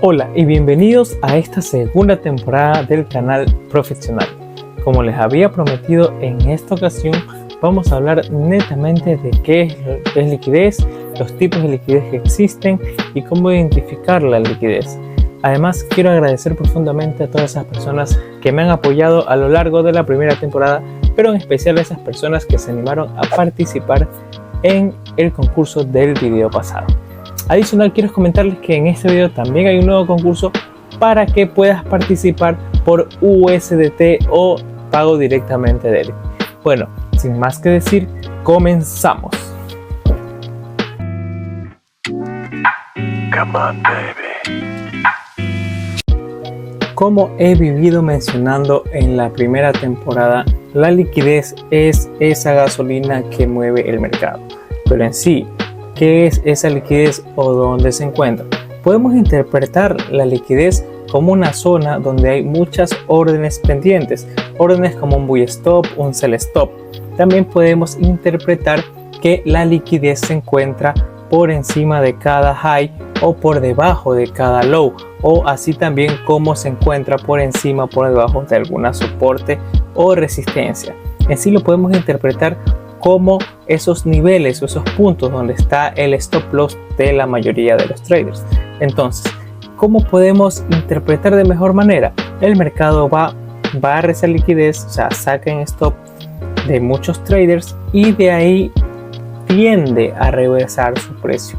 Hola y bienvenidos a esta segunda temporada del canal Profesional. Como les había prometido, en esta ocasión vamos a hablar netamente de qué es liquidez, los tipos de liquidez que existen y cómo identificar la liquidez. Además, quiero agradecer profundamente a todas esas personas que me han apoyado a lo largo de la primera temporada, pero en especial a esas personas que se animaron a participar en el concurso del video pasado. Adicional, quiero comentarles que en este video también hay un nuevo concurso para que puedas participar por USDT o pago directamente de él. Bueno, sin más que decir, comenzamos. Come on, baby. Como he vivido mencionando en la primera temporada, la liquidez es esa gasolina que mueve el mercado. Pero en sí, ¿qué es esa liquidez o dónde se encuentra? Podemos interpretar la liquidez como una zona donde hay muchas órdenes pendientes, órdenes como un buy stop, un sell stop. También podemos interpretar que la liquidez se encuentra por encima de cada high o por debajo de cada low, o así también como se encuentra por encima o por debajo de alguna soporte o resistencia. En sí lo podemos interpretar como esos niveles o esos puntos donde está el stop loss de la mayoría de los traders. Entonces, ¿cómo podemos interpretar de mejor manera? El mercado va a esa liquidez, o sea, saca en stop de muchos traders y de ahí tiende a reversar su precio.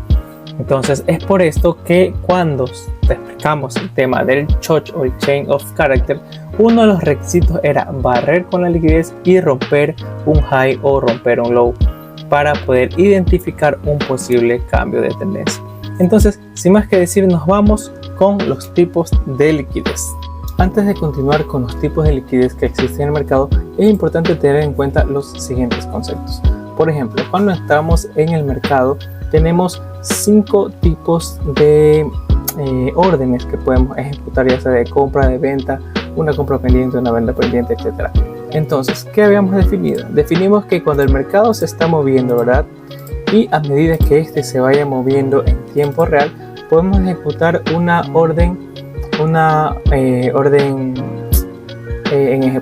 Entonces es por esto que cuando explicamos el tema del CHOCH o el Chain of Character, uno de los requisitos era barrer con la liquidez y romper un high o romper un low para poder identificar un posible cambio de tendencia. Entonces, sin más que decir, nos vamos con los tipos de liquidez. Antes de continuar con los tipos de liquidez que existen en el mercado, es importante tener en cuenta los siguientes conceptos. Por ejemplo, cuando estamos en el mercado, tenemos 5 tipos de órdenes que podemos ejecutar, ya sea de compra, de venta, una compra pendiente, una venta pendiente, etc. Entonces, ¿qué habíamos definido? Definimos que cuando el mercado se está moviendo, ¿verdad? Y a medida que este se vaya moviendo en tiempo real, podemos ejecutar una orden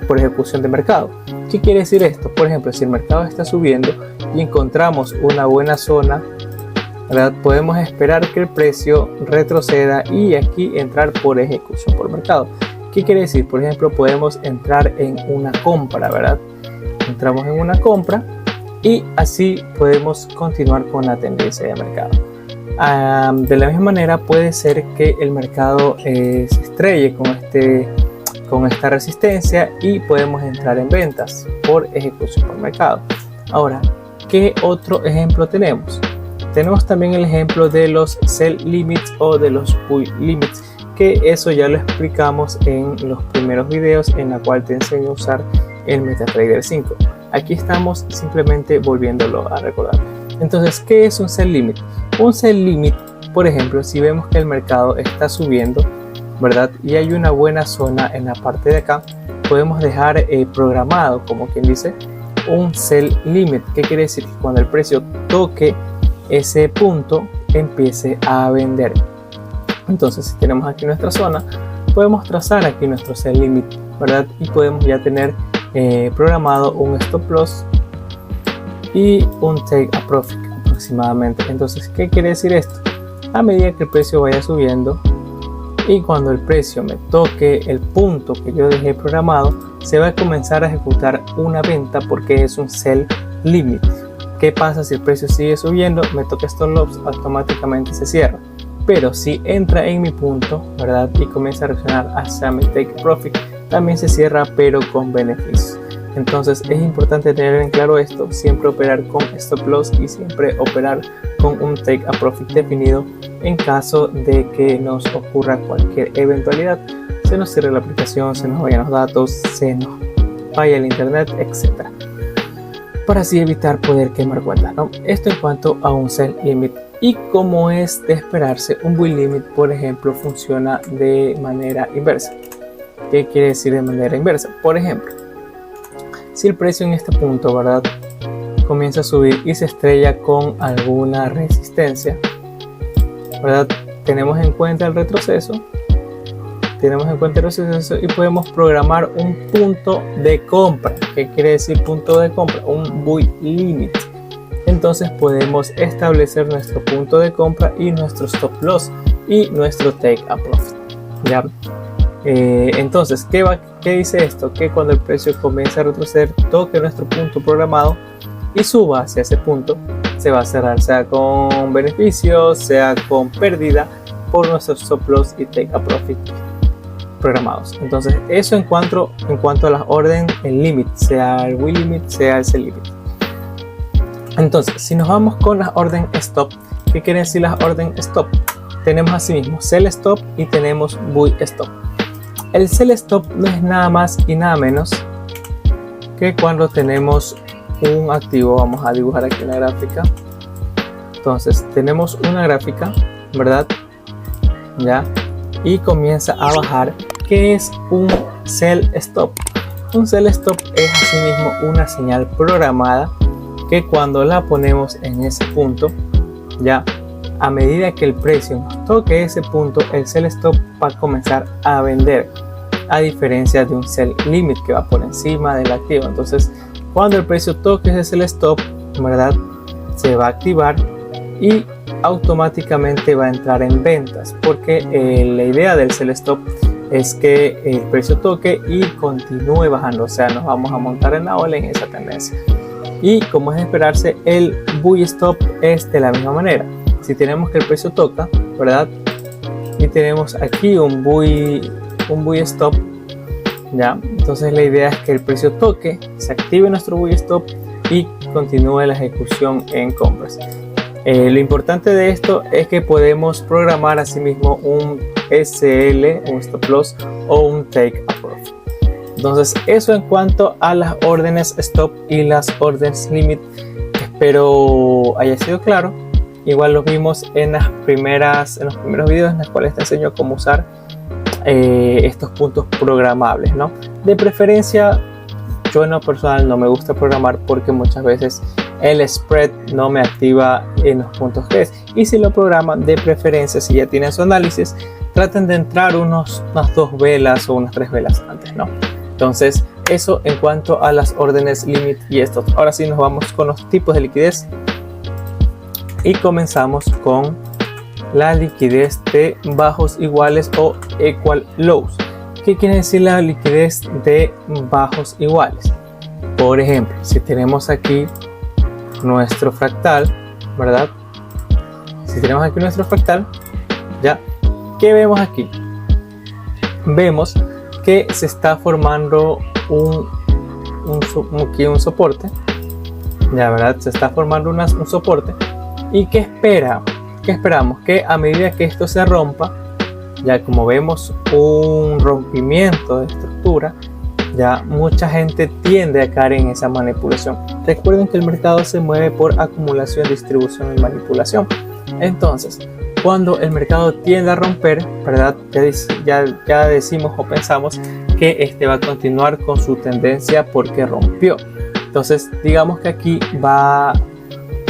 por ejecución de mercado. ¿Qué quiere decir esto? Por ejemplo, si el mercado está subiendo y encontramos una buena zona, ¿verdad? Podemos esperar que el precio retroceda y aquí entrar por ejecución por mercado. ¿Qué quiere decir? Por ejemplo, podemos entrar en una compra, ¿verdad? Entramos en una compra y así podemos continuar con la tendencia de mercado. De la misma manera puede ser que el mercado se estrelle con esta resistencia y podemos entrar en ventas por ejecución por mercado. Ahora, ¿qué otro ejemplo tenemos? Tenemos también el ejemplo de los sell limits o de los buy limits, que eso ya lo explicamos en los primeros videos en la cual te enseño a usar el MetaTrader 5. Aquí estamos simplemente volviéndolo a recordar. Entonces, ¿qué es un sell limit? Un sell limit, por ejemplo, si vemos que el mercado está subiendo, ¿verdad? Y hay una buena zona en la parte de acá, podemos dejar programado, como quien dice, un sell limit. ¿Qué quiere decir? Que cuando el precio toque ese punto, empiece a vender. Entonces, si tenemos aquí nuestra zona, podemos trazar aquí nuestro sell limit, ¿verdad? Y podemos ya tener programado un stop loss y un take a profit aproximadamente. Entonces, ¿qué quiere decir esto? A medida que el precio vaya subiendo y cuando el precio me toque el punto que yo dejé programado, se va a comenzar a ejecutar una venta porque es un sell limit. ¿Qué pasa si el precio sigue subiendo? Me toca stop loss, automáticamente se cierra. Pero si entra en mi punto, ¿verdad? Y comienza a reaccionar hacia mi take profit, también se cierra, pero con beneficios. Entonces es importante tener en claro esto, siempre operar con stop loss y siempre operar con un take a profit definido en caso de que nos ocurra cualquier eventualidad, se nos cierre la aplicación, se nos vayan los datos, se nos vaya el internet, etc. Para así evitar poder quemar cuentas, ¿no? Esto en cuanto a un sell limit. Y como es de esperarse, un buy limit, por ejemplo, funciona de manera inversa. ¿Qué quiere decir de manera inversa? Por ejemplo, si el precio en este punto, ¿verdad?, comienza a subir y se estrella con alguna resistencia, ¿verdad?, tenemos en cuenta el retroceso. Y podemos programar un punto de compra. ¿Qué quiere decir punto de compra? Un buy limit. Entonces podemos establecer nuestro punto de compra y nuestro stop loss y nuestro take a profit. ¿Ya? Entonces, ¿qué dice esto? Que cuando el precio comience a retroceder, toque nuestro punto programado y suba hacia ese punto, se va a cerrar, sea con beneficios, sea con pérdida, por nuestros stop loss y take a profit programados. Entonces, eso en cuanto a las órdenes en limit, sea el buy limit, sea el sell limit. Entonces, si nos vamos con las órdenes stop, ¿qué quieren decir las órdenes stop? Tenemos asimismo sell stop y tenemos buy stop. El sell stop no es nada más y nada menos que cuando tenemos un activo. Vamos a dibujar aquí la gráfica. Entonces tenemos una gráfica, ¿verdad? Ya, y comienza a bajar. ¿Qué es un sell stop? Un sell stop es asimismo una señal programada que cuando la ponemos en ese punto, ya a medida que el precio nos toque ese punto, el sell stop va a comenzar a vender, a diferencia de un sell limit que va por encima del activo. Entonces, cuando el precio toque ese sell stop, ¿verdad?, se va a activar y automáticamente va a entrar en ventas, porque la idea del sell stop es que el precio toque y continúe bajando, o sea, nos vamos a montar en la ola en esa tendencia. Y como es de esperarse, el buy stop es de la misma manera. Si tenemos que el precio toca, ¿verdad?, y tenemos aquí un buy stop, ya, entonces la idea es que el precio toque, se active nuestro buy stop y continúe la ejecución en compras. Lo importante de esto es que podemos programar asimismo un SL, un stop loss o un take a profit. Entonces, eso en cuanto a las órdenes stop y las órdenes limit. Espero haya sido claro. Igual los vimos en los primeros videos en los cuales te enseño cómo usar estos puntos programables, ¿no? De preferencia, yo en lo personal no me gusta programar porque muchas veces el spread no me activa en los puntos que es. Y si lo programan, de preferencia, si ya tienen su análisis, traten de entrar unas 2 velas o unas 3 velas antes, ¿no? Entonces, eso en cuanto a las órdenes limit y estos. Ahora sí nos vamos con los tipos de liquidez y comenzamos con la liquidez de bajos iguales o equal lows. ¿Qué quiere decir la liquidez de bajos iguales? Por ejemplo, si tenemos aquí nuestro fractal, ¿verdad? Si tenemos aquí nuestro fractal, ya, ¿qué vemos aquí? Vemos que se está formando un soporte, ya, ¿verdad? Se está formando un soporte. ¿Y qué esperamos? Que a medida que esto se rompa, ya como vemos un rompimiento de estructura, ya mucha gente tiende a caer en esa manipulación. Recuerden que el mercado se mueve por acumulación, distribución y manipulación. Entonces, cuando el mercado tiende a romper, ¿verdad?, ya decimos o pensamos que este va a continuar con su tendencia porque rompió. Entonces, digamos que aquí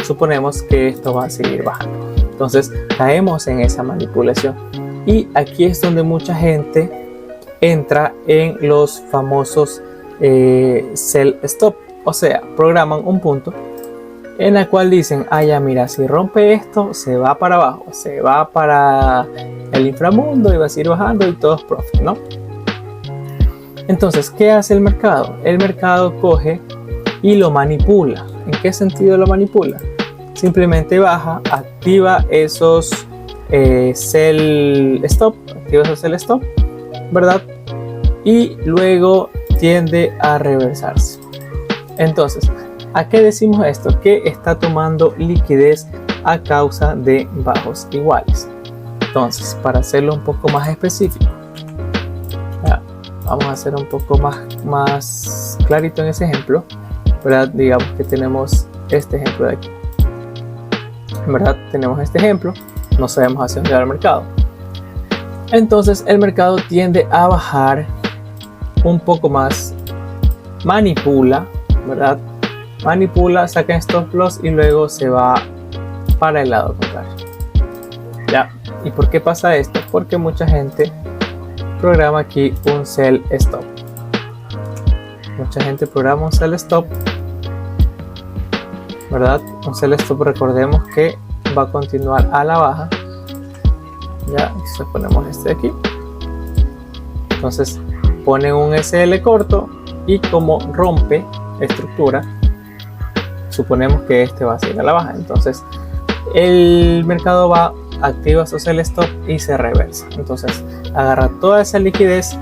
suponemos que esto va a seguir bajando. Entonces, caemos en esa manipulación. Y aquí es donde mucha gente entra en los famosos sell stop, o sea, programan un punto en el cual dicen, ya mira, si rompe esto, se va para abajo, se va para el inframundo y va a seguir bajando y todo es profit, ¿no? Entonces, ¿qué hace el mercado? El mercado coge y lo manipula. ¿En qué sentido lo manipula? Simplemente baja, activa esos sell stop, ¿verdad? Y luego tiende a reversarse. Entonces, ¿a qué decimos esto? Que está tomando liquidez a causa de bajos iguales. Entonces, para hacerlo un poco más específico, vamos a hacer un poco más clarito en ese ejemplo, ¿verdad? Digamos que tenemos este ejemplo de aquí, ¿verdad? Tenemos este ejemplo, no sabemos hacia dónde va el mercado. Entonces el mercado tiende a bajar un poco más, manipula, ¿verdad? Manipula, saca stop loss y luego se va para el lado contrario. Ya, ¿Y por qué pasa esto? Porque mucha gente programa aquí un sell stop. Mucha gente programa un sell stop, ¿verdad? Un sell stop, recordemos que va a continuar a la baja. Ya, entonces ponemos este de aquí. Entonces ponen un SL corto y como rompe estructura, suponemos que este va a seguir a la baja. Entonces el mercado va, activa su sell stop y se reversa. Entonces agarra toda esa liquidez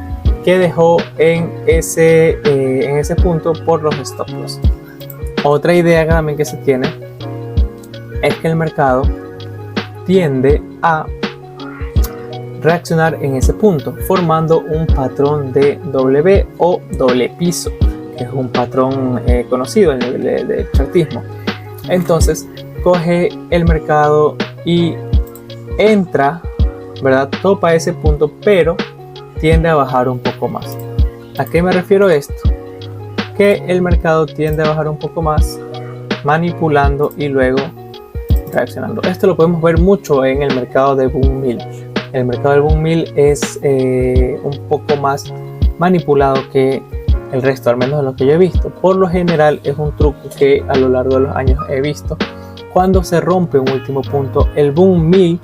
que dejó en ese punto por los stop loss. Otra idea también que se tiene es que el mercado tiende a reaccionar en ese punto, formando un patrón de W o doble piso, que es un patrón conocido en el de chartismo. Entonces coge el mercado y entra, ¿verdad? Topa ese punto, pero tiende a bajar un poco más. ¿A qué me refiero esto? Que el mercado tiende a bajar un poco más, manipulando y luego reaccionando. Esto lo podemos ver mucho en el mercado de Boom Mill. El mercado del Boom Mill es un poco más manipulado que el resto, al menos de lo que yo he visto. Por lo general es un truco que a lo largo de los años he visto. Cuando se rompe un último punto, el Boom Mill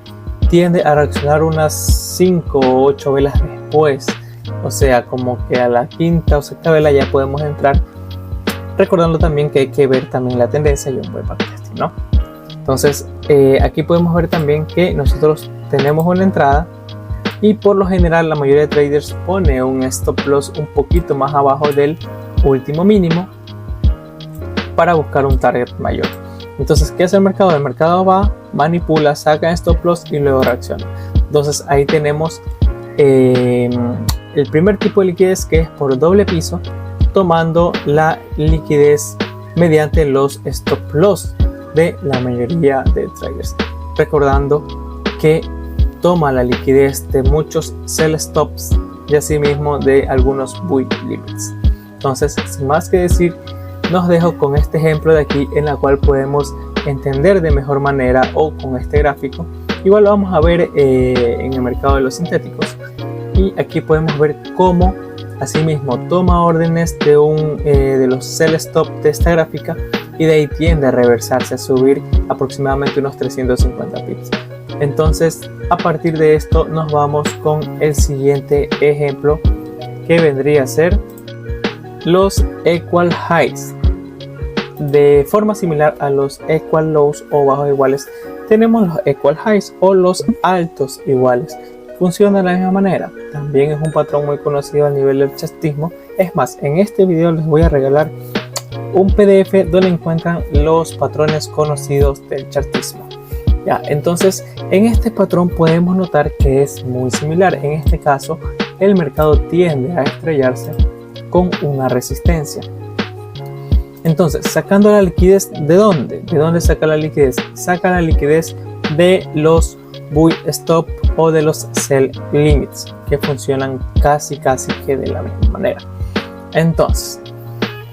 tiende a reaccionar unas 5 o 8 velas después. O sea, como que a la quinta o sexta vela ya podemos entrar. Recordando también que hay que ver también la tendencia y un buen backtesting, ¿no? Entonces aquí podemos ver también que nosotros tenemos una entrada y por lo general la mayoría de traders pone un stop loss un poquito más abajo del último mínimo para buscar un target mayor. Entonces, ¿qué hace el mercado? El mercado va, manipula, saca stop loss y luego reacciona. Entonces ahí tenemos el primer tipo de liquidez, que es por doble piso, tomando la liquidez mediante los stop loss de la mayoría de traders, recordando que toma la liquidez de muchos sell stops y asimismo de algunos buy limits. Entonces, sin más que decir, nos dejo con este ejemplo de aquí, en la cual podemos entender de mejor manera, o con este gráfico. Igual lo vamos a ver en el mercado de los sintéticos, y aquí podemos ver cómo asimismo toma órdenes de los sell stop de esta gráfica, y de ahí tiende a reversarse, a subir aproximadamente unos 350 pips. Entonces, a partir de esto nos vamos con el siguiente ejemplo, que vendría a ser los equal highs. De forma similar a los equal lows o bajos iguales, tenemos los equal highs o los altos iguales. Funciona de la misma manera. También es un patrón muy conocido a nivel del chartismo. Es más, en este video les voy a regalar un PDF donde encuentran los patrones conocidos del chartismo. Ya, entonces en este patrón podemos notar que es muy similar. En este caso, el mercado tiende a estrellarse con una resistencia. Entonces, sacando la liquidez, ¿de dónde? ¿De dónde saca la liquidez? Saca la liquidez de los buy stop o de los sell limits, que funcionan casi que de la misma manera. Entonces,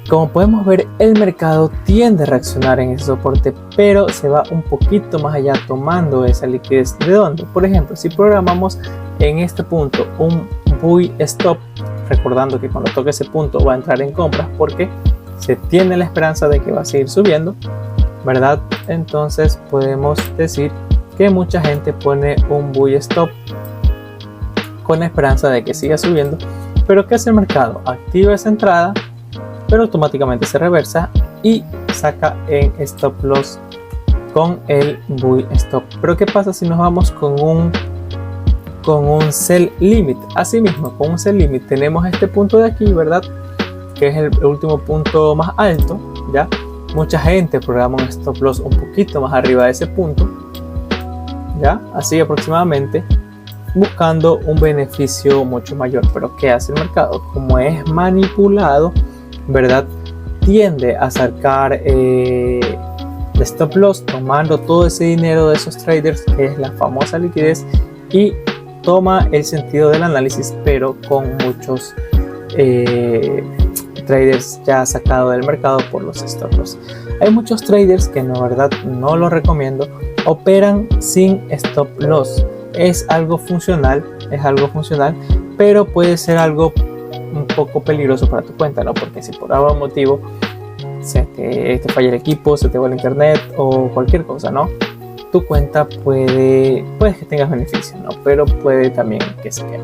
como podemos ver, el mercado tiende a reaccionar en ese soporte, pero se va un poquito más allá tomando esa liquidez. ¿De dónde? Por ejemplo, si programamos en este punto un buy stop, recordando que cuando toque ese punto va a entrar en compras porque se tiene la esperanza de que va a seguir subiendo, ¿verdad? Entonces podemos decir que mucha gente pone un buy stop con la esperanza de que siga subiendo. Pero ¿qué hace el mercado? Activa esa entrada, pero automáticamente se reversa y saca en stop loss con el buy stop. Pero ¿qué pasa si nos vamos con un sell limit? Asimismo, con un sell limit tenemos este punto de aquí, ¿verdad? Que es el último punto más alto, ¿ya? Mucha gente programa un stop loss un poquito más arriba de ese punto, ¿ya? Así aproximadamente, buscando un beneficio mucho mayor. Pero ¿qué hace el mercado? Como es manipulado, ¿verdad? Tiende a sacar el stop loss, tomando todo ese dinero de esos traders, que es la famosa liquidez, y toma el sentido del análisis, pero con muchos traders ya sacados del mercado por los stop loss. Hay muchos traders que en verdad no los recomiendo, operan sin stop loss. es algo funcional, pero puede ser algo un poco peligroso para tu cuenta, ¿no? Porque si por algún motivo se te falla el equipo, se te va el internet o cualquier cosa, ¿no? Tu cuenta puede que tengas beneficios, ¿no? Pero puede también que se quede.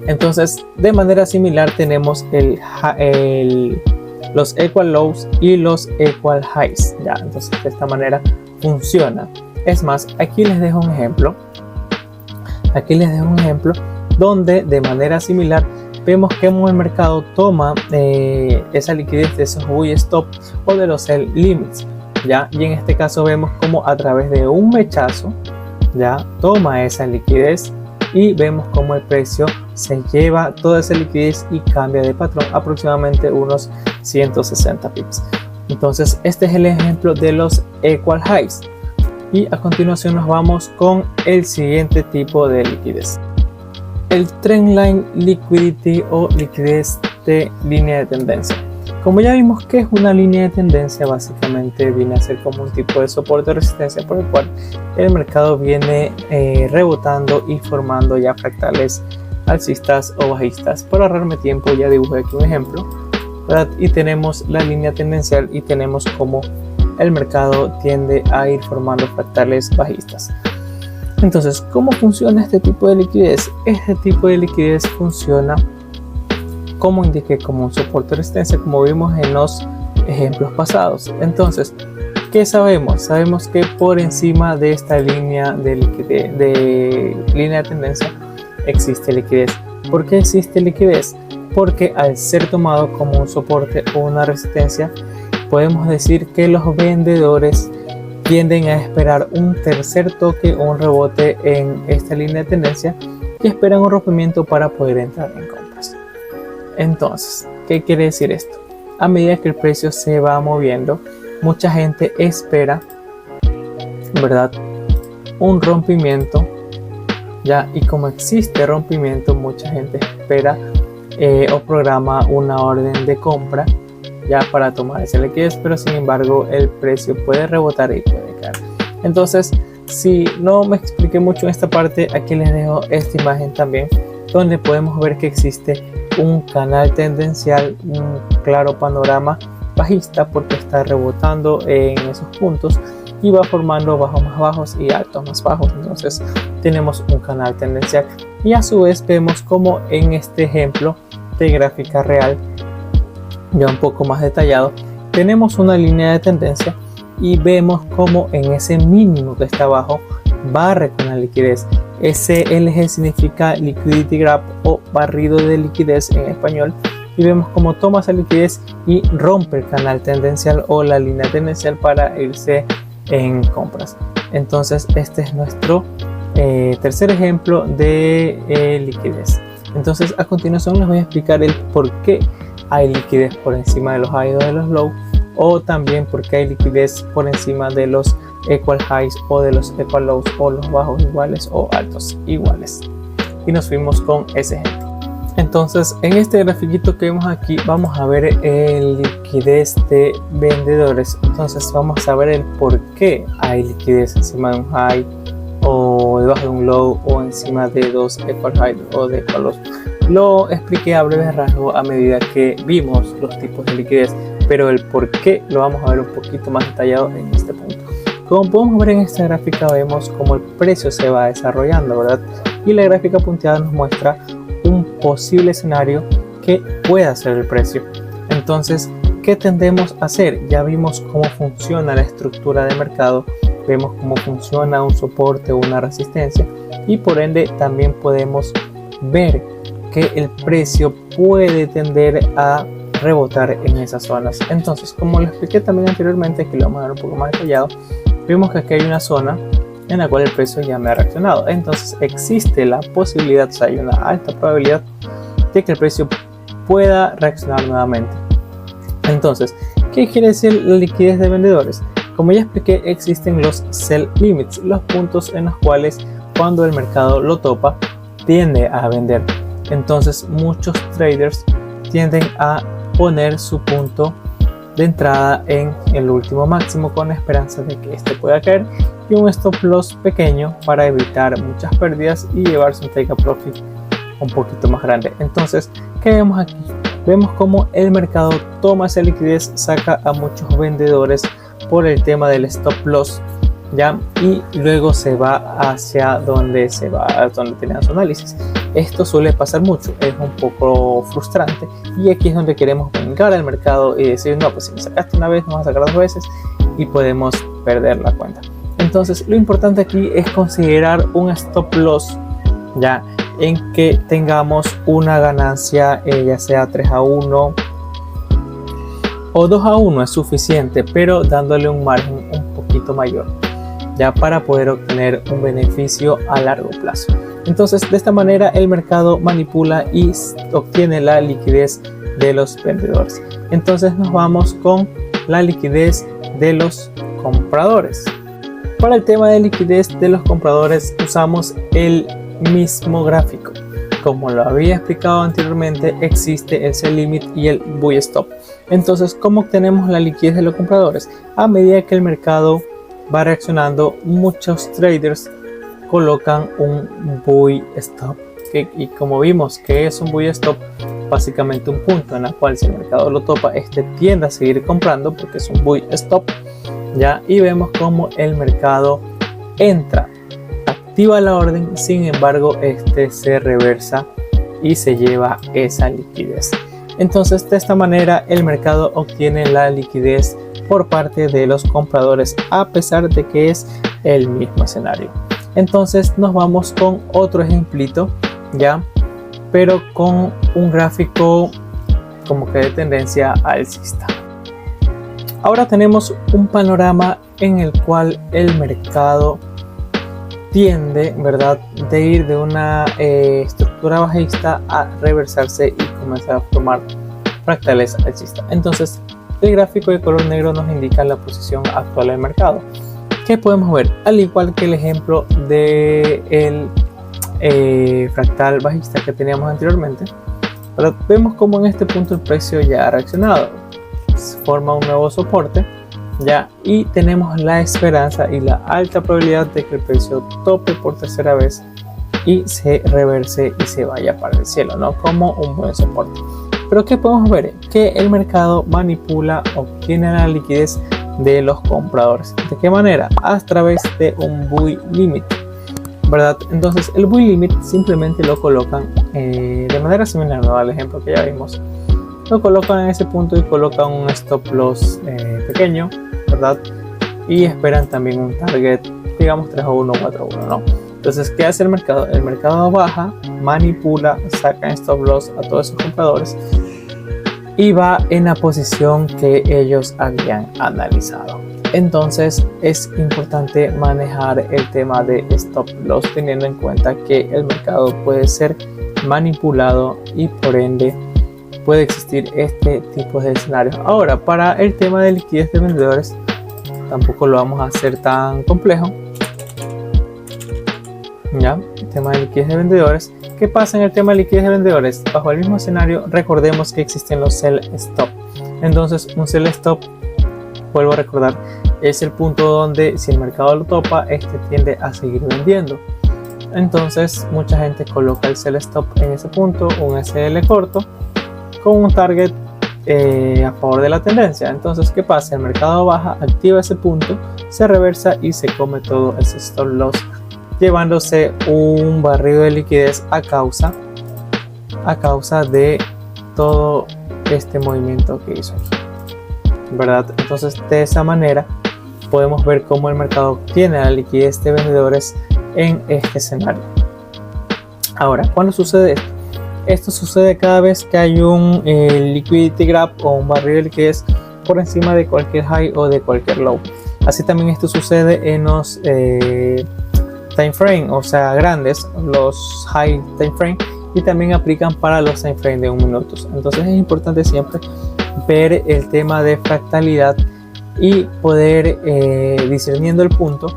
Entonces, de manera similar tenemos los equal lows y los equal highs, ¿ya? Entonces, de esta manera funciona. Es más, aquí les dejo un ejemplo. Donde de manera similar vemos que el mercado toma esa liquidez de esos buy stop o de los sell limits, ¿ya? Y en este caso vemos como a través de un mechazo, ¿ya? Toma esa liquidez y vemos como el precio se lleva toda esa liquidez y cambia de patrón aproximadamente unos 160 pips. Entonces este es el ejemplo de los equal highs, y a continuación nos vamos con el siguiente tipo de liquidez, el trendline liquidity o liquidez de línea de tendencia. Como ya vimos que es una línea de tendencia, básicamente viene a ser como un tipo de soporte o resistencia por el cual el mercado viene rebotando y formando ya fractales alcistas o bajistas. Para ahorrarme tiempo ya dibujé aquí un ejemplo, ¿verdad? Y tenemos la línea tendencial y tenemos como el mercado tiende a ir formando fractales bajistas. Entonces, ¿cómo funciona este tipo de liquidez? Este tipo de liquidez funciona, como indiqué, como un soporte de resistencia, como vimos en los ejemplos pasados. Entonces, ¿qué sabemos? Sabemos que por encima de esta línea de línea de tendencia existe liquidez. ¿Por qué existe liquidez? Porque al ser tomado como un soporte o una resistencia, podemos decir que los vendedores tienden a esperar un tercer toque o un rebote en esta línea de tendencia y esperan un rompimiento para poder entrar en compras. Entonces, ¿qué quiere decir esto? A medida que el precio se va moviendo, mucha gente espera, ¿verdad?, un rompimiento, ¿ya? Y como existe rompimiento, mucha gente espera o programa una orden de compra ya para tomar esa liquidez, pero sin embargo el precio puede rebotar y puede caer. Entonces, si no me expliqué mucho en esta parte, aquí les dejo esta imagen también, donde podemos ver que existe un canal tendencial, un claro panorama bajista, porque está rebotando en esos puntos y va formando bajos más bajos y altos más bajos. Entonces tenemos un canal tendencial y a su vez vemos como en este ejemplo de gráfica real, ya un poco más detallado, tenemos una línea de tendencia y vemos como en ese mínimo que está abajo barre con la liquidez. Ese LG significa liquidity grab o barrido de liquidez en español, y vemos como toma esa liquidez y rompe el canal tendencial o la línea tendencial para irse en compras. Entonces este es nuestro tercer ejemplo de liquidez. Entonces a continuación les voy a explicar el por qué hay liquidez por encima de los highs o de los low, o también porque hay liquidez por encima de los equal highs o de los equal lows, o los bajos iguales o altos iguales. Y nos fuimos con ese ejemplo. Entonces en este grafiquito que vemos aquí vamos a ver el liquidez de vendedores. Entonces vamos a ver el por qué hay liquidez encima de un high o debajo de un low, o encima de dos equal highs o de equal lows. Lo expliqué a breve rasgo a medida que vimos los tipos de liquidez, pero el por qué lo vamos a ver un poquito más detallado en este punto. Como podemos ver en esta gráfica, vemos cómo el precio se va desarrollando, ¿verdad? Y la gráfica punteada nos muestra un posible escenario que pueda ser el precio. Entonces, ¿qué tendemos a hacer? Ya vimos cómo funciona la estructura de mercado, vemos cómo funciona un soporte o una resistencia, y por ende también podemos ver que el precio puede tender a rebotar en esas zonas. Entonces, como lo expliqué también anteriormente, que lo vamos a ver un poco más detallado, vemos que aquí hay una zona en la cual el precio ya me ha reaccionado. Entonces existe la posibilidad, o sea, hay una alta probabilidad de que el precio pueda reaccionar nuevamente. Entonces, ¿qué quiere decir la liquidez de vendedores? Como ya expliqué, existen los sell limits, los puntos en los cuales cuando el mercado lo topa tiende a vender. Entonces muchos traders tienden a poner su punto de entrada en el último máximo con la esperanza de que este pueda caer y un stop loss pequeño para evitar muchas pérdidas y llevarse un take profit un poquito más grande. Entonces, ¿qué vemos aquí? Vemos como el mercado toma esa liquidez, saca a muchos vendedores por el tema del stop loss, ¿ya? Y luego se va hacia donde tenían su análisis. Esto suele pasar mucho, es un poco frustrante, y aquí es donde queremos vengar al mercado y decir, no, pues si me sacaste una vez, me vas a sacar 2 veces y podemos perder la cuenta. Entonces, lo importante aquí es considerar un stop loss, ya, en que tengamos una ganancia, ya sea 3-1 o 2-1 es suficiente, pero dándole un margen un poquito mayor, ya, para poder obtener un beneficio a largo plazo. Entonces, de esta manera el mercado manipula y obtiene la liquidez de los vendedores. Entonces nos vamos con la liquidez de los compradores. Para el tema de liquidez de los compradores usamos el mismo gráfico. Como lo había explicado anteriormente, existe el sell limit y el buy stop. Entonces, ¿cómo obtenemos la liquidez de los compradores? A medida que el mercado va reaccionando, muchos traders colocan un buy stop, y como vimos que es un buy stop, básicamente un punto en el cual si el mercado lo topa, este tiende a seguir comprando porque es un buy stop, ya, y vemos como el mercado entra, activa la orden, sin embargo este se reversa y se lleva esa liquidez. Entonces, de esta manera el mercado obtiene la liquidez por parte de los compradores, a pesar de que es el mismo escenario. Entonces nos vamos con otro ejemplito, ya, pero con un gráfico como que de tendencia alcista. Ahora tenemos un panorama en el cual el mercado tiende, ¿verdad?, de ir de una estructura bajista a reversarse y comenzar a formar fractales alcistas. Entonces, el gráfico de color negro nos indica la posición actual del mercado. ¿Qué podemos ver? Al igual que el ejemplo del fractal bajista que teníamos anteriormente, pero vemos como en este punto el precio ya ha reaccionado, forma un nuevo soporte, ya, y tenemos la esperanza y la alta probabilidad de que el precio tope por tercera vez y se reverse y se vaya para el cielo, ¿no?, como un buen soporte. Pero ¿qué podemos ver? Que el mercado manipula, obtiene la liquidez de los compradores. ¿De qué manera? A través de un buy limit, ¿verdad? Entonces el buy limit simplemente lo colocan de manera similar, ¿no?, al ejemplo que ya vimos. Lo colocan en ese punto y colocan un stop loss pequeño, ¿verdad? Y esperan también un target, digamos 3-1 o 4-1, ¿no? Entonces, ¿qué hace el mercado? El mercado baja, manipula, saca en stop loss a todos esos compradores y va en la posición que ellos habían analizado. Entonces es importante manejar el tema de stop loss, teniendo en cuenta que el mercado puede ser manipulado y por ende puede existir este tipo de escenarios. Ahora, para el tema de liquidez de vendedores, tampoco lo vamos a hacer tan complejo, ya. El tema de liquidez de vendedores, ¿qué pasa en el tema de liquidez de vendedores? Bajo el mismo escenario, recordemos que existen los sell stop. Entonces, un sell stop, vuelvo a recordar, es el punto donde si el mercado lo topa, este tiende a seguir vendiendo. Entonces, mucha gente coloca el sell stop en ese punto, un SL corto, con un target a favor de la tendencia. Entonces, ¿qué pasa? El mercado baja, activa ese punto, se reversa y se come todo ese stop loss, llevándose un barrido de liquidez a causa de todo este movimiento que hizo aquí, ¿verdad? Entonces, de esa manera podemos ver cómo el mercado obtiene la liquidez de vendedores en este escenario. Ahora, ¿cuándo sucede esto? Esto sucede cada vez que hay un liquidity gap o un barril de liquidez por encima de cualquier high o de cualquier low. Así también esto sucede en los time frame, o sea, grandes, los high time frame, y también aplican para los time frame de 1 minuto. Entonces es importante siempre ver el tema de fractalidad y poder discerniendo el punto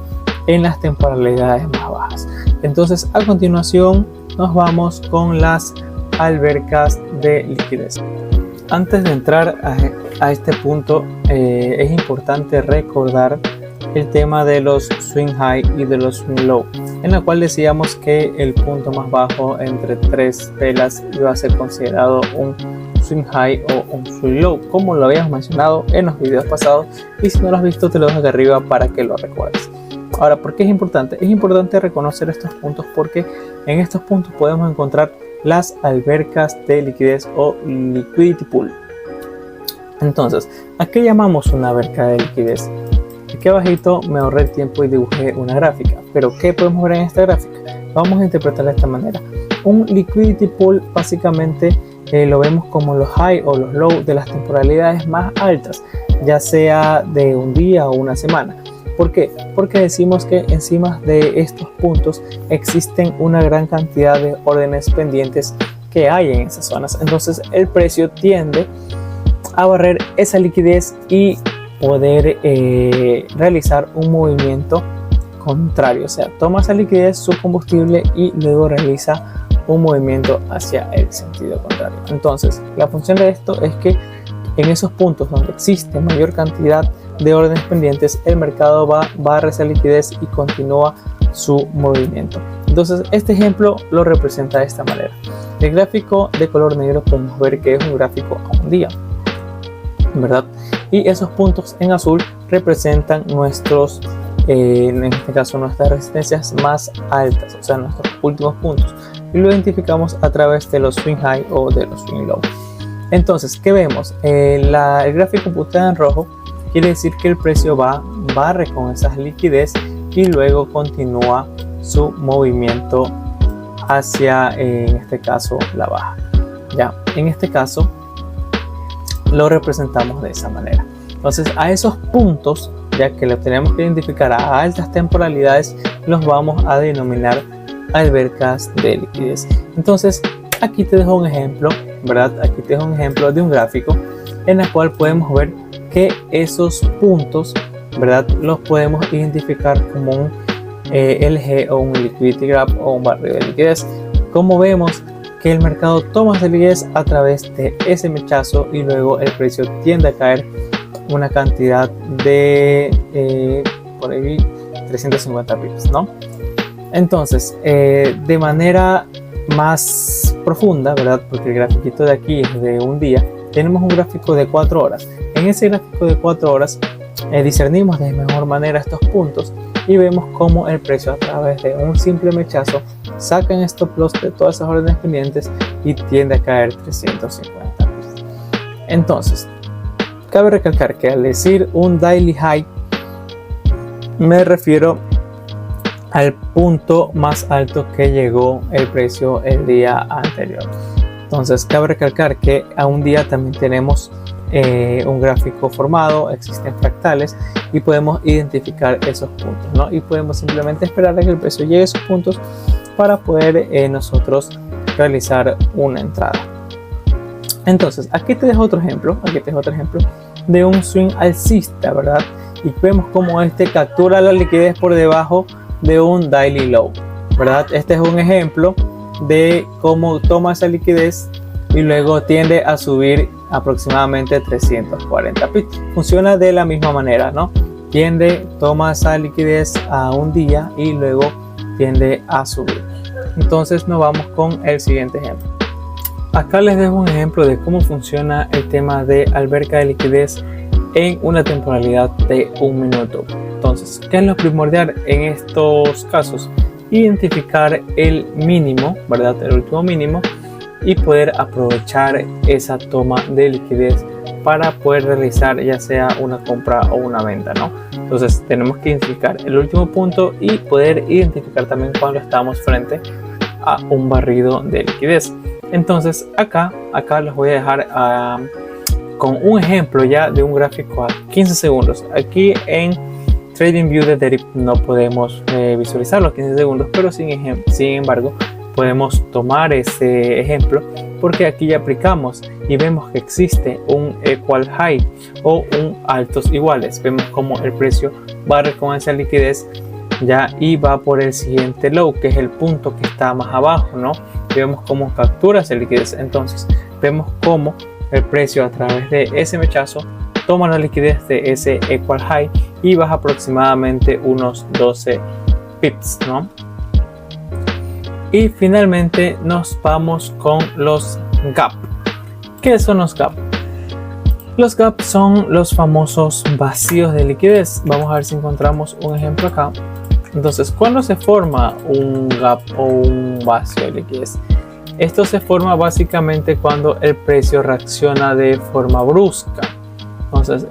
en las temporalidades más bajas. Entonces, a continuación nos vamos con las albercas de liquidez. Antes de entrar a este punto, es importante recordar el tema de los swing high y de los swing low, en la cual decíamos que el punto más bajo entre 3 velas iba a ser considerado un swing high o un swing low, como lo habíamos mencionado en los videos pasados, y si no lo has visto te lo dejo acá arriba para que lo recuerdes. Ahora, ¿por qué es importante? Es importante reconocer estos puntos porque en estos puntos podemos encontrar las albercas de liquidez o liquidity pool. Entonces, ¿a qué llamamos una alberca de liquidez? Aquí abajito me ahorré el tiempo y dibujé una gráfica, pero ¿qué podemos ver en esta gráfica? Vamos a interpretarla de esta manera. Un liquidity pool básicamente lo vemos como los high o los low de las temporalidades más altas, ya sea de un día o una semana. ¿Por qué? Porque decimos que encima de estos puntos existen una gran cantidad de órdenes pendientes que hay en esas zonas. Entonces el precio tiende a barrer esa liquidez y poder realizar un movimiento contrario. O sea, toma esa liquidez, su combustible, y luego realiza un movimiento hacia el sentido contrario. Entonces, la función de esto es que en esos puntos donde existe mayor cantidad de órdenes pendientes, el mercado barre esa liquidez y continúa su movimiento. Entonces, este ejemplo lo representa de esta manera. El gráfico de color negro podemos ver que es un gráfico a un día, ¿verdad? Y esos puntos en azul representan nuestros, en este caso, nuestras resistencias más altas, o sea, nuestros últimos puntos, y lo identificamos a través de los swing high o de los swing low. Entonces, ¿qué vemos? El gráfico punteado en rojo quiere decir que el precio barre con esas liquidez y luego continúa su movimiento hacia, en este caso, la baja. Ya, en este caso lo representamos de esa manera. Entonces, a esos puntos, ya que lo tenemos que identificar a altas temporalidades, los vamos a denominar albercas de liquidez. Entonces, aquí te dejo un ejemplo, ¿verdad? Aquí te dejo un ejemplo de un gráfico en el cual podemos ver que esos puntos, ¿verdad?, los podemos identificar como un LG o un liquidity gap o un barrio de liquidez. Como vemos que el mercado toma esa liquidez a través de ese mechazo y luego el precio tiende a caer una cantidad de por ahí 350 pips, ¿no? Entonces, de manera más profunda, ¿verdad?, porque el grafiquito de aquí es de un día, tenemos un gráfico de 4 horas. En ese gráfico de 4 horas discernimos de mejor manera estos puntos y vemos cómo el precio a través de un simple mechazo saca en stop loss de todas esas órdenes pendientes y tiende a caer 350. Entonces, cabe recalcar que al decir un daily high me refiero al punto más alto que llegó el precio el día anterior. Entonces, cabe recalcar que a un día también tenemos un gráfico formado, existen fractales y podemos identificar esos puntos, ¿no? Y podemos simplemente esperar a que el precio llegue a esos puntos para poder nosotros realizar una entrada. Entonces, aquí te dejo otro ejemplo, de un swing alcista, ¿verdad? Y vemos cómo este captura la liquidez por debajo de un daily low, ¿verdad? Este es un ejemplo de cómo toma esa liquidez y luego tiende a subir aproximadamente 340 pips. Funciona de la misma manera, ¿no? Toma esa liquidez a un día y luego tiende a subir. Entonces nos vamos con el siguiente ejemplo. Acá les dejo un ejemplo de cómo funciona el tema de alberca de liquidez en una temporalidad de 1 minuto. Entonces, ¿qué es lo primordial en estos casos? Identificar el mínimo, ¿verdad? El último mínimo, y poder aprovechar esa toma de liquidez para poder realizar ya sea una compra o una venta, ¿no? Entonces tenemos que identificar el último punto y poder identificar también cuando estamos frente a un barrido de liquidez. Entonces acá les voy a dejar con un ejemplo ya de un gráfico a 15 segundos. Aquí en TradingView de Derib no podemos visualizar los 15 segundos, pero sin embargo podemos tomar ese ejemplo porque aquí ya aplicamos y vemos que existe un equal high o un altos iguales. Vemos como el precio barre con esa liquidez ya y va por el siguiente low, que es el punto que está más abajo, ¿no? Y vemos cómo captura esa liquidez. Entonces vemos cómo el precio a través de ese mechazo toma la liquidez de ese equal high y baja aproximadamente unos 12 pips, ¿no? Y finalmente nos vamos con los gap. ¿Qué son los gap? Los gap son los famosos vacíos de liquidez. Vamos a ver si encontramos un ejemplo acá. Entonces, ¿cuándo se forma un gap o un vacío de liquidez? Esto se forma básicamente cuando el precio reacciona de forma brusca. Entonces,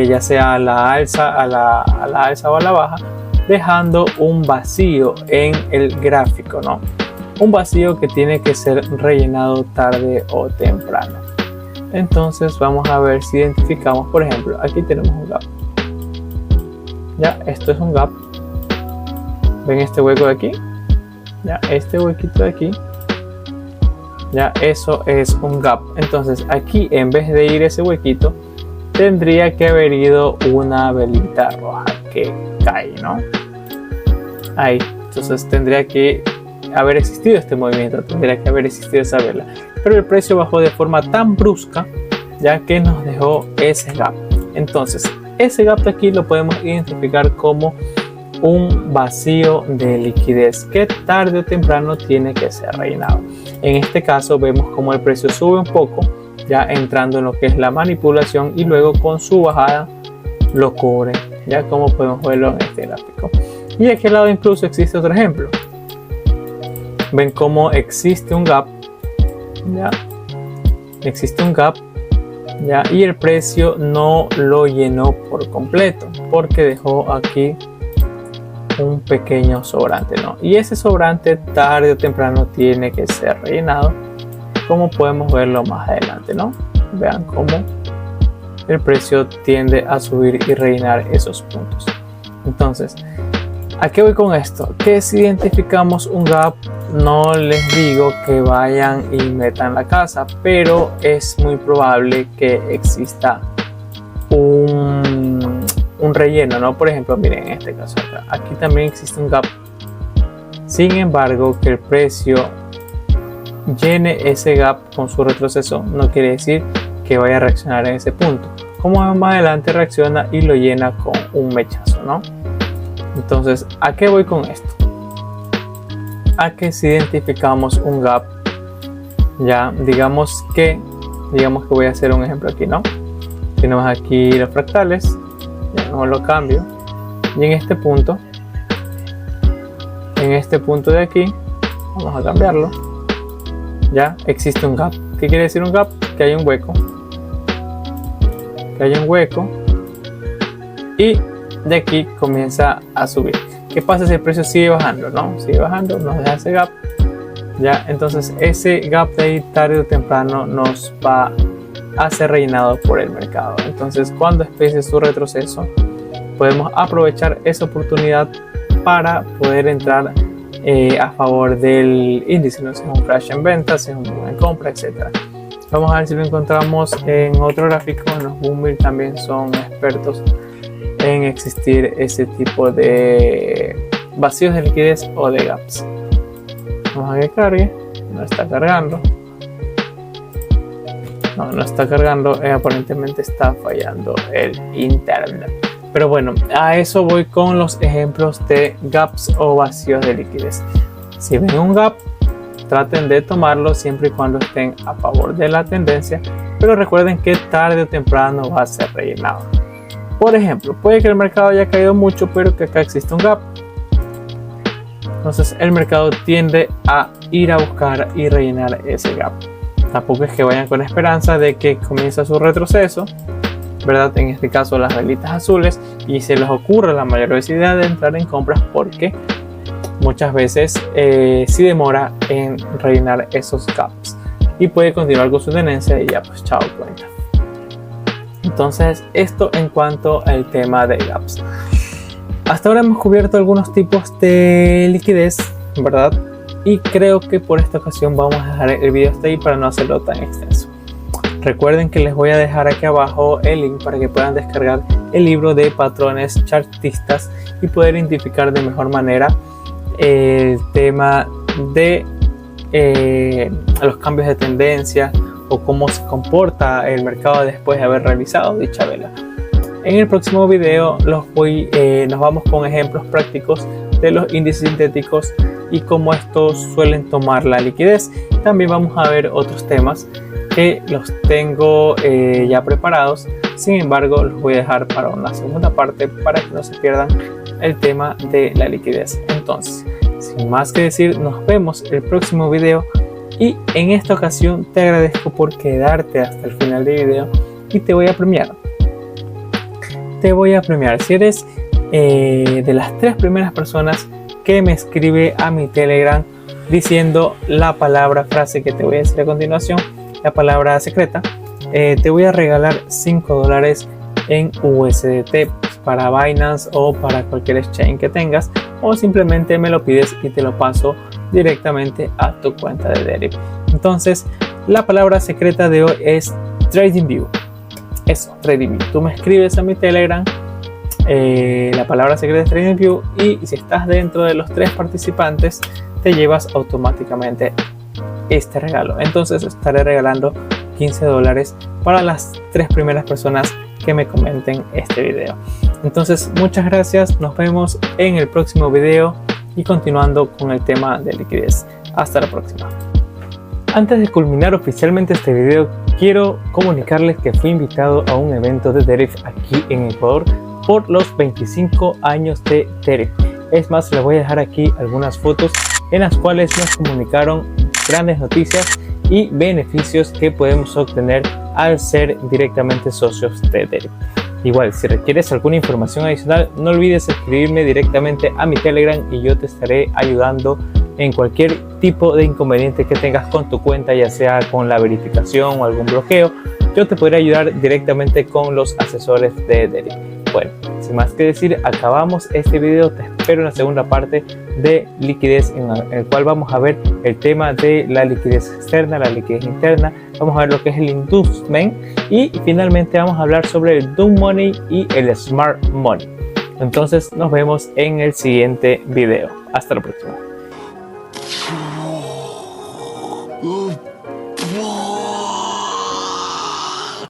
ya sea a la alza o a la baja, dejando un vacío en el gráfico, ¿no? Un vacío que tiene que ser rellenado tarde o temprano. Entonces, vamos a ver si identificamos, por ejemplo, aquí tenemos un gap. Ya, esto es un gap. ¿Ven este hueco de aquí? Ya, este huequito de aquí. Ya, eso es un gap. Entonces, aquí en vez de ir ese huequito, tendría que haber ido una velita roja que cae, ¿no? Ahí. Entonces, tendría que haber existido este movimiento, tendría que haber existido esa vela. Pero el precio bajó de forma tan brusca, ya que nos dejó ese gap. Entonces, ese gap de aquí lo podemos identificar como un vacío de liquidez que tarde o temprano tiene que ser rellenado. En este caso vemos como el precio sube un poco, ya entrando en lo que es la manipulación, y luego con su bajada lo cubre, ya como podemos verlo en este gráfico. Y aquí al lado incluso existe otro ejemplo. Ven cómo existe un gap, ya existe un gap, ya, y el precio no lo llenó por completo porque dejó aquí un pequeño sobrante, ¿no? Y ese sobrante tarde o temprano tiene que ser rellenado, como podemos verlo más adelante, ¿no? Vean cómo el precio tiende a subir y rellenar esos puntos. Entonces, ¿a qué voy con esto? Que si identificamos un gap, no les digo que vayan y metan la casa, pero es muy probable que exista un relleno, ¿no? Por ejemplo, miren, en este caso acá, aquí también existe un gap. Sin embargo, que el precio llene ese gap con su retroceso no quiere decir que vaya a reaccionar en ese punto. Como más adelante reacciona y lo llena con un mechazo, ¿no? Entonces, ¿a qué voy con esto? A que si identificamos un gap, ya digamos que voy a hacer un ejemplo aquí, ¿no? Tenemos aquí los fractales, ya no lo cambio, y en este punto de aquí, vamos a cambiarlo, ya existe un gap. ¿Qué quiere decir un gap? Que hay un hueco, y de aquí comienza a subir. ¿Qué pasa si el precio sigue bajando? ¿No? Sigue bajando, nos deja ese gap. Ya, entonces ese gap de ahí tarde o temprano nos va a ser rellenado por el mercado. Entonces, cuando empiece su retroceso, podemos aprovechar esa oportunidad para poder entrar a favor del índice, ¿no? Si es un crash en ventas, si es un boom en compra, etc. Vamos a ver si lo encontramos en otro gráfico. Los Boombill también son expertos en existir ese tipo de vacíos de liquidez o de gaps. Vamos a que cargue. No está cargando. No está cargando. Aparentemente está fallando el internet. Pero bueno, a eso voy con los ejemplos de gaps o vacíos de liquidez. Si ven un gap, traten de tomarlo siempre y cuando estén a favor de la tendencia, pero recuerden que tarde o temprano va a ser rellenado. Por ejemplo, puede que el mercado haya caído mucho, pero que acá existe un gap. Entonces el mercado tiende a ir a buscar y rellenar ese gap. Tampoco es que vayan con esperanza de que comience su retroceso, ¿verdad? En este caso las velitas azules, y se les ocurre la mayor velocidad de entrar en compras, porque muchas veces sí demora en rellenar esos gaps y puede continuar con su tendencia y ya pues chao cuenta. Entonces, esto en cuanto al tema de gaps. Hasta ahora hemos cubierto algunos tipos de liquidez, ¿verdad? Y creo que por esta ocasión vamos a dejar el video hasta ahí para no hacerlo tan extenso. Recuerden que les voy a dejar aquí abajo el link para que puedan descargar el libro de patrones chartistas y poder identificar de mejor manera el tema de los cambios de tendencia o cómo se comporta el mercado después de haber realizado dicha vela. En el próximo video nos vamos con ejemplos prácticos de los índices sintéticos y cómo estos suelen tomar la liquidez. También vamos a ver otros temas que los tengo ya preparados, sin embargo los voy a dejar para una segunda parte para que no se pierdan el tema de la liquidez. Entonces, sin más que decir, nos vemos el próximo video y en esta ocasión te agradezco por quedarte hasta el final del video y te voy a premiar. Si eres de las 3 primeras personas que me escribe a mi Telegram diciendo la frase que te voy a decir a continuación, la palabra secreta, te voy a regalar $5 en USDT para Binance o para cualquier exchange que tengas, o simplemente me lo pides y te lo paso directamente a tu cuenta de Derib. Entonces, la palabra secreta de hoy es TradingView. Eso, TradingView. Tú me escribes a mi Telegram la palabra secreta es TradingView y si estás dentro de los 3 participantes te llevas automáticamente este regalo. Entonces estaré regalando $15 para las 3 primeras personas que me comenten este video. Entonces muchas gracias, nos vemos en el próximo video y continuando con el tema de liquidez. Hasta la próxima. Antes de culminar oficialmente este video, quiero comunicarles que fui invitado a un evento de Derib aquí en Ecuador por los 25 años de Derib. Es más, les voy a dejar aquí algunas fotos en las cuales nos comunicaron grandes noticias y beneficios que podemos obtener al ser directamente socios de Derib. Igual, si requieres alguna información adicional, no olvides escribirme directamente a mi Telegram y yo te estaré ayudando en cualquier tipo de inconveniente que tengas con tu cuenta, ya sea con la verificación o algún bloqueo. Yo te podré ayudar directamente con los asesores de Derib. Bueno, sin más que decir, acabamos este video. Te espero en la segunda parte de liquidez, en el cual vamos a ver el tema de la liquidez externa, la liquidez interna. Vamos a ver lo que es el inducement y finalmente vamos a hablar sobre el dumb money y el smart money. Entonces nos vemos en el siguiente video. Hasta la próxima.